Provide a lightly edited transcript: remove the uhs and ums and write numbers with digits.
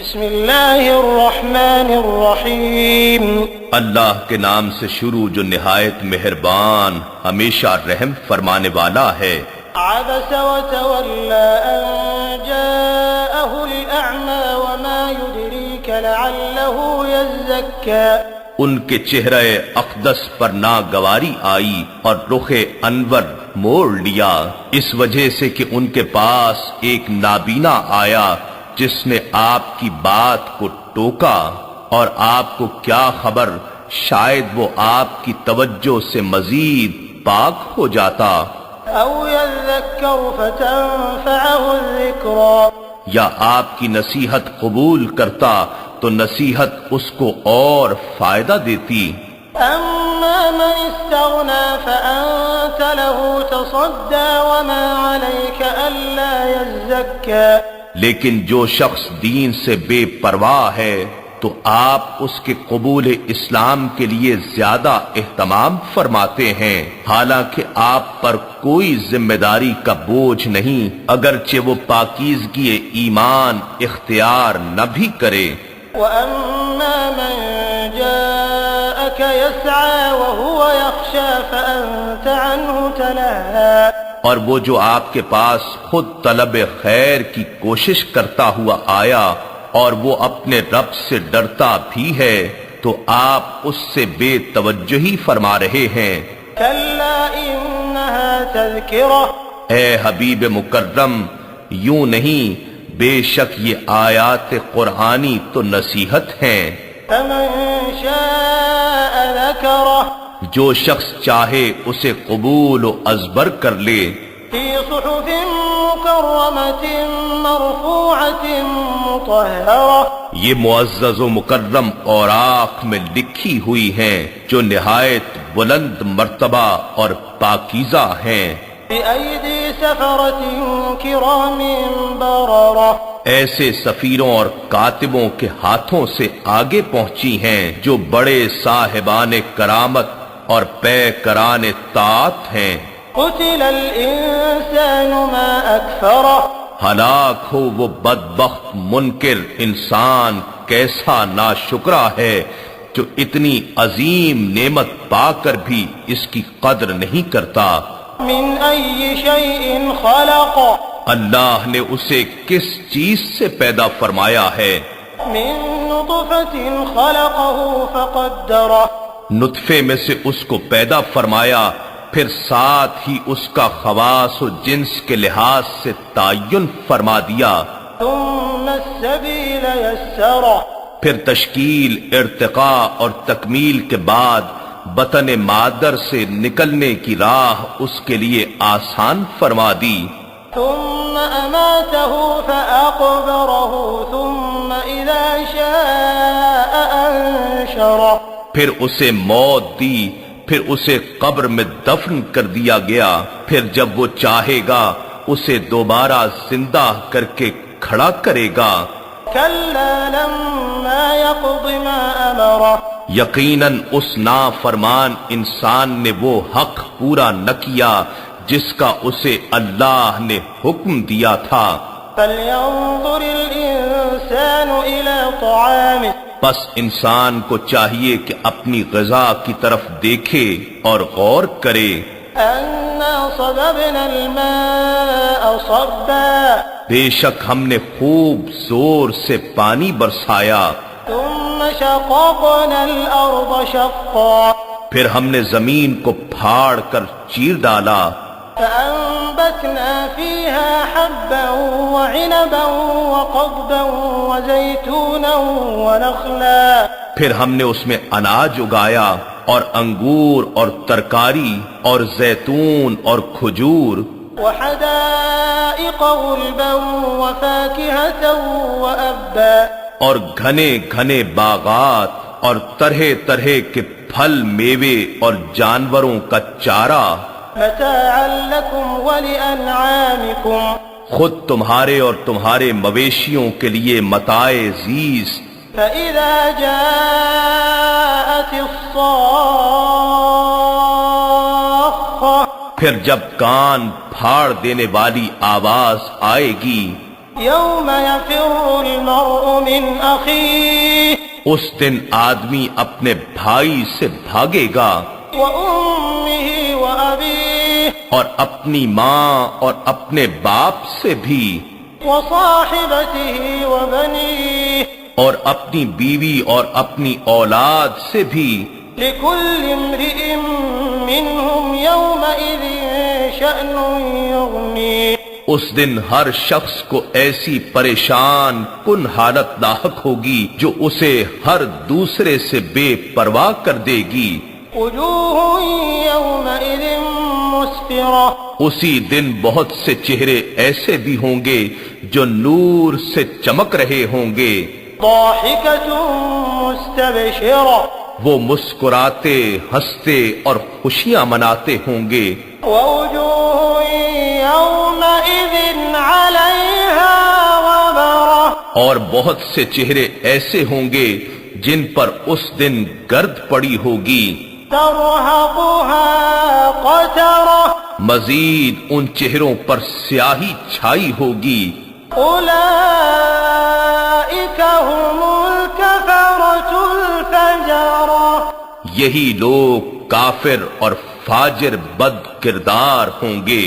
بسم اللہ الرحمن الرحیم، اللہ کے نام سے شروع جو نہایت مہربان ہمیشہ رحم فرمانے والا ہے۔ عبس وتولى ان جاءه الأعمى وما يدريك لعله يزكى۔ ان کے چہرہ اقدس پر ناگواری آئی اور رخ انور موڑ لیا، اس وجہ سے کہ ان کے پاس ایک نابینا آیا جس نے آپ کی بات کو ٹوکا، اور آپ کو کیا خبر، شاید وہ آپ کی توجہ سے مزید پاک ہو جاتا، او يذكر فتنفعه الذكرى، یا آپ کی نصیحت قبول کرتا تو نصیحت اس کو اور فائدہ دیتی۔ اما من استغنى فانت له تصدى وما عليك الا يزكى۔ لیکن جو شخص دین سے بے پرواہ ہے تو آپ اس کے قبول اسلام کے لیے زیادہ اہتمام فرماتے ہیں، حالانکہ آپ پر کوئی ذمہ داری کا بوجھ نہیں، اگرچہ وہ پاکیزگی ایمان اختیار نہ بھی کرے۔ وَأَمَّا مَن جَاءَكَ يَسْعَىٰ وَهُوَ يَخْشَىٰ فَأَنتَ عَنْهُ تَلَهَّىٰ۔ اور وہ جو آپ کے پاس خود طلب خیر کی کوشش کرتا ہوا آیا اور وہ اپنے رب سے ڈرتا بھی ہے تو آپ اس سے بے توجہی فرما رہے ہیں۔ كَلَّا إِنَّهَا تَذْكِرَةٌ، اے حبیب مکرم، یوں نہیں، بے شک یہ آیات قرآنی تو نصیحت ہیں۔ فَمَن شَاءَ ذَكَرَهُ، جو شخص چاہے اسے قبول و ازبر کر لے۔ فِي صُحُفٍ مُّكَرَّمَةٍ مَّرْفُوعَةٍ مُّطَهَّرَةٍ، یہ معزز و مکرم اوراق میں لکھی ہوئی ہیں جو نہایت بلند مرتبہ اور پاکیزہ ہیں۔ بِأَيْدِي سَفَرَةٍ كِرَامٍ بَرَرَةٍ، ایسے سفیروں اور کاتبوں کے ہاتھوں سے آگے پہنچی ہیں جو بڑے صاحبان کرامت اور پیکران طاعت ہیں۔ قُتِلَ الْإِنسَانُ مَا أَكْفَرَهُ، ہلاک ہو وہ بدبخت منکر انسان، کیسا ناشکرا ہے جو اتنی عظیم نعمت پا کر بھی اس کی قدر نہیں کرتا۔ مِنْ أَيِّ شَيْءٍ خَلَقَ، اللہ نے اسے کس چیز سے پیدا فرمایا ہے؟ مِنْ نُطْفَةٍ خَلَقَهُ فَقَدَّرَهُ، نطفے میں سے اس کو پیدا فرمایا، پھر ساتھ ہی اس کا خواص و جنس کے لحاظ سے تعین فرما دیا، ثُمَّ السَّبِيلَ يَسَّرَهُ، پھر تشکیل، ارتقاء اور تکمیل کے بعد بطن مادر سے نکلنے کی راہ اس کے لیے آسان فرما دی، ثُمَّ أَمَاتَهُ فَأَقْبَرَهُ ثُمَّ إِذَا شَاءَ أَنشَرَهُ، پھر اسے موت دی، پھر اسے قبر میں دفن کر دیا گیا، پھر جب وہ چاہے گا اسے دوبارہ زندہ کر کے کھڑا کرے گا۔ كَلَّا لَمَّا يَقْضِ مَا أَمَرَهُ، یقیناً اس نافرمان انسان نے وہ حق پورا نہ کیا جس کا اسے اللہ نے حکم دیا تھا۔ فَلْيَنظُرِ الْإِنسَانُ إِلَىٰ طَعَامِهِ، پس انسان کو چاہیے کہ اپنی غذا کی طرف دیکھے اور غور کرے۔ أَنَّا صَبَبْنَا الْمَاءَ صَبًّا، بے شک ہم نے خوب زور سے پانی برسایا، ثُمَّ شَقَقْنَا الْأَرْضَ شَقًّا، پھر ہم نے زمین کو پھاڑ کر چیر ڈالا، فَأَنبَتْنَا فِيهَا حَبًّا وَعِنَبًا وَقَضْبًا وَزَيْتُونًا وَنَخْلًا، پھر ہم نے اس میں اناج اگایا اور انگور اور ترکاری اور زیتون اور کھجور، وَحَدَائِقَ غُلْبًا وَفَاكِهَةً وَأَبًّا، اور گھنے گھنے باغات اور طرح طرح کے پھل میوے اور جانوروں کا چارہ، مَتَاعًا لَكُمْ وَلِأَنْعَامِكُمْ، خود تمہارے اور تمہارے مویشیوں کے لیے متاع زیز۔ فَإِذَا جَاءَتِ الصَّاخَّةُ، پھر جب کان پھاڑ دینے والی آواز آئے گی، يوم يفر المرء من أخيه اس دن آدمی اپنے بھائی سے بھاگے گا وأمه وأبيه اور اپنی ماں اور اپنے باپ سے بھی وصاحبته وبنيه اور اپنی بیوی اور اپنی اولاد سے بھی لكل امرئ منهم يومئذ شأن يغنيه اس دن ہر شخص کو ایسی پریشان کن حالت لاحق ہوگی جو اسے ہر دوسرے سے بے پرواہ کر دے گی وجوه يومئذ مسفرة اسی دن بہت سے چہرے ایسے بھی ہوں گے جو نور سے چمک رہے ہوں گے ضاحكة مستبشرة وہ مسکراتے ہنستے اور خوشیاں مناتے ہوں گے ووجوه يومئذ عليها غبرة اور بہت سے چہرے ایسے ہوں گے جن پر اس دن گرد پڑی ہوگی ترهقها قترة مزید ان چہروں پر سیاہی چھائی ہوگی أولئك هم الكفرة الفجرة یہی لوگ کافر اور فاجر بد کردار ہوں گے